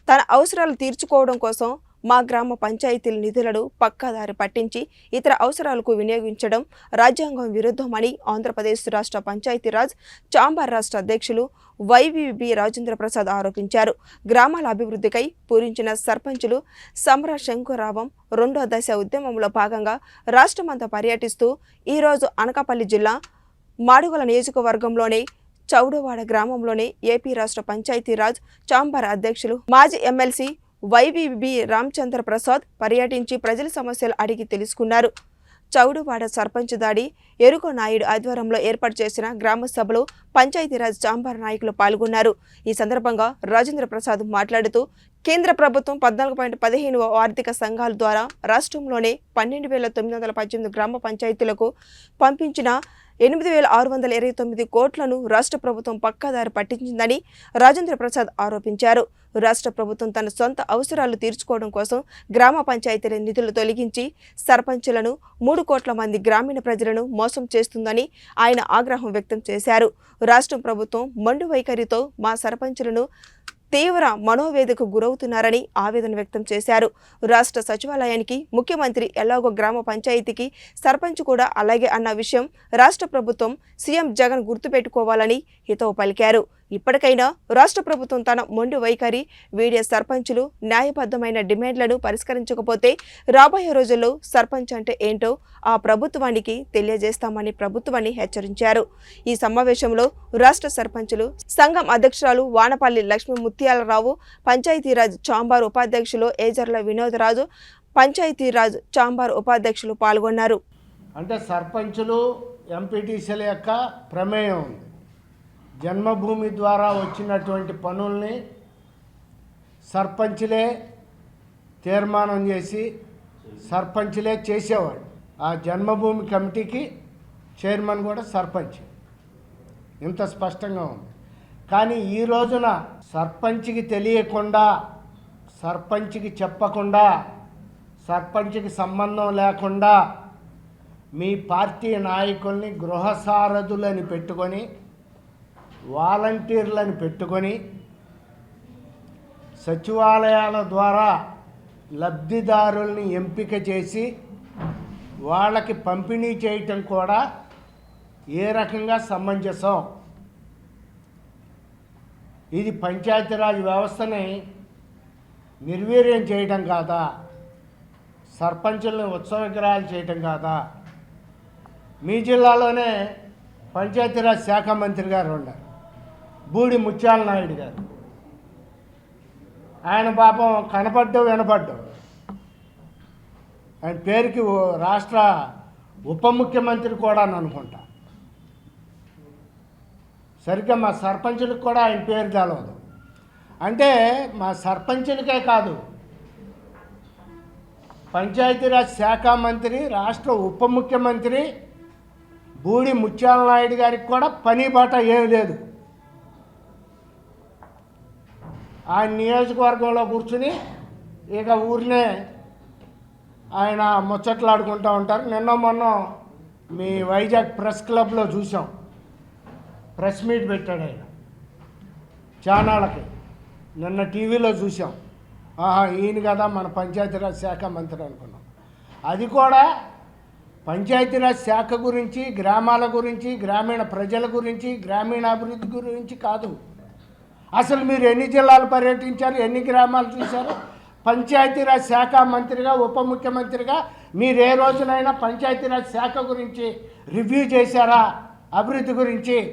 తన అవసరాలు తీర్చుకోవడం కోసం మా గ్రామ పంచాయతీల నిధులను పక్కాదారి పట్టించి ఇతర అవసరాలకు వినియోగించడం రాజ్యాంగం విరుద్ధమని ఆంధ్రప్రదేశ్ రాష్ట్ర పంచాయతీరాజ్ చాంబర్ రాష్ట్ర అధ్యక్షులు వైవీబీ రాజేంద్ర ప్రసాద్ ఆరోపించారు. గ్రామాల అభివృద్ధికై పూరించిన సర్పంచులు సమర శంకురావం రెండో దశ ఉద్యమంలో భాగంగా రాష్ట్రమంతా పర్యటిస్తూ ఈరోజు అనకాపల్లి జిల్లా మాడుగుల నియోజకవర్గంలోని చౌడవాడ గ్రామంలోని ఏపీ రాష్ట్ర పంచాయతీరాజ్ చాంబర్ అధ్యక్షులు మాజీ ఎమ్మెల్సీ వైవీబీ రామచంద్ర ప్రసాద్ పర్యటించి ప్రజల సమస్యలు అడిగి తెలుసుకున్నారు. చౌడవాడ సర్పంచ్ దాడి ఎరుకో నాయుడు ఆధ్వర్యంలో ఏర్పాటు చేసిన గ్రామ సభలో పంచాయతీరాజ్ చాంబర్ నాయకులు పాల్గొన్నారు. ఈ సందర్భంగా రాజేంద్ర ప్రసాద్ మాట్లాడుతూ కేంద్ర ప్రభుత్వం 14.15వ ఆర్థిక సంఘాల ద్వారా రాష్ట్రంలోనే 12,918 గ్రామ పంచాయతీలకు పంపించిన 8,629 కోట్లను రాష్ట్ర ప్రభుత్వం పక్కాదారి పట్టించిందని రాజేంద్ర ప్రసాద్ ఆరోపించారు. రాష్ట్ర ప్రభుత్వం తన సొంత అవసరాలు తీర్చుకోవడం కోసం గ్రామ పంచాయతీల నిధులు తొలగించి సర్పంచులను 3 కోట్ల మంది గ్రామీణ ప్రజలను మోసం చేస్తుందని ఆయన ఆగ్రహం వ్యక్తం చేశారు. రాష్ట్ర ప్రభుత్వం మొండి వైఖరితో మా సర్పంచులను తీవ్ర మనోవేదకు గురవుతున్నారని ఆవేదన వ్యక్తం చేశారు. రాష్ట్ర సచివాలయానికి ముఖ్యమంత్రి ఎలాగో గ్రామ పంచాయతీకి సర్పంచ్ కూడా అలాగే అన్న విషయం రాష్ట్ర ప్రభుత్వం సీఎం జగన్ గుర్తుపెట్టుకోవాలని హితవు పలికారు. ఇప్పటికైనా రాష్ట్ర ప్రభుత్వం తన మొండి వైఖరి వీడియో సర్పంచులు న్యాయబద్ధమైన డిమాండ్లను పరిష్కరించకపోతే రాబోయే రోజుల్లో సర్పంచ్ అంటే ఏంటో ఆ ప్రభుత్వానికి తెలియజేస్తామని ప్రభుత్వాన్ని హెచ్చరించారు. ఈ సమావేశంలో రాష్ట్ర సర్పంచులు సంఘం అధ్యక్షురాలు వానపల్లి లక్ష్మీ ముత్యాలరావు, పంచాయతీరాజ్ చాంబర్ ఉపాధ్యక్షులు ఏజర్ల వినోదరాజు, పంచాయతీరాజ్ చాంబర్ ఉపాధ్యక్షులు పాల్గొన్నారు. అంటే సర్పంచులు ఎంపీటీసీల యొక్క ప్రమేయం ఉంది. జన్మభూమి ద్వారా వచ్చినటువంటి పనుల్ని సర్పంచులే తీర్మానం చేసి సర్పంచులే చేసేవాడు. ఆ జన్మభూమి కమిటీకి చైర్మన్ కూడా సర్పంచ్. ఇంత స్పష్టంగా ఉంది. కానీ ఈ రోజున సర్పంచ్కి తెలియకుండా, సర్పంచ్కి చెప్పకుండా, సర్పంచ్కి సంబంధం లేకుండా మీ పార్టీ నాయకుల్ని గృహసారథులని పెట్టుకొని, వాలంటీర్లను పెట్టుకొని సచివాలయాల ద్వారా లబ్ధిదారుల్ని ఎంపిక చేసి వాళ్ళకి పంపిణీ చేయటం కూడా ఏ రకంగా సమంజసం? ఇది పంచాయతీరాజ్ వ్యవస్థని నిర్వీర్యం చేయటం కాదా? సర్పంచుల్ని ఉత్సవ విగ్రహాలు చేయటం కాదా? మీ జిల్లాలోనే పంచాయతీరాజ్ శాఖ మంత్రి గారు ఉన్నారు, బూడి ముత్యాల నాయుడు గారు. ఆయన పాపం కనపడ్డం వినపడ్డం. ఆయన పేరుకి రాష్ట్ర ఉప ముఖ్యమంత్రి కూడా అని అనుకుంటా. సరిగ్గా మా సర్పంచులకు కూడా ఆయన పేరు తెలవదు. అంటే మా సర్పంచులకే కాదు, పంచాయతీరాజ్ శాఖ మంత్రి, రాష్ట్ర ఉప ముఖ్యమంత్రి బూడి ముత్యాల నాయుడు గారికి కూడా పని బాట ఏం లేదు. ఆ నియోజకవర్గంలో కూర్చుని ఇక ఊరినే ఆయన ముచ్చట్లాడుకుంటూ ఉంటారు. నిన్న మొన్న మీ వైజాగ్ ప్రెస్ క్లబ్లో చూసాం, ప్రెస్ మీట్ పెట్టాడు ఆయన ఛానళ్ళకి. నిన్న టీవీలో చూసాం. ఈయన కదా మన పంచాయతీరాజ్ శాఖ మంత్రి అనుకున్నాం. అది కూడా పంచాయతీరాజ్ శాఖ గురించి, గ్రామాల గురించి, గ్రామీణ ప్రజల గురించి, గ్రామీణాభివృద్ధి గురించి కాదు. అసలు మీరు ఎన్ని జిల్లాలు పర్యటించారు, ఎన్ని గ్రామాలు చూశారు? పంచాయతీరాజ్ శాఖ మంత్రిగా, ఉప ముఖ్యమంత్రిగా మీరు ఏ రోజునైనా పంచాయతీరాజ్ శాఖ గురించి రివ్యూ చేశారా? అభివృద్ధి గురించి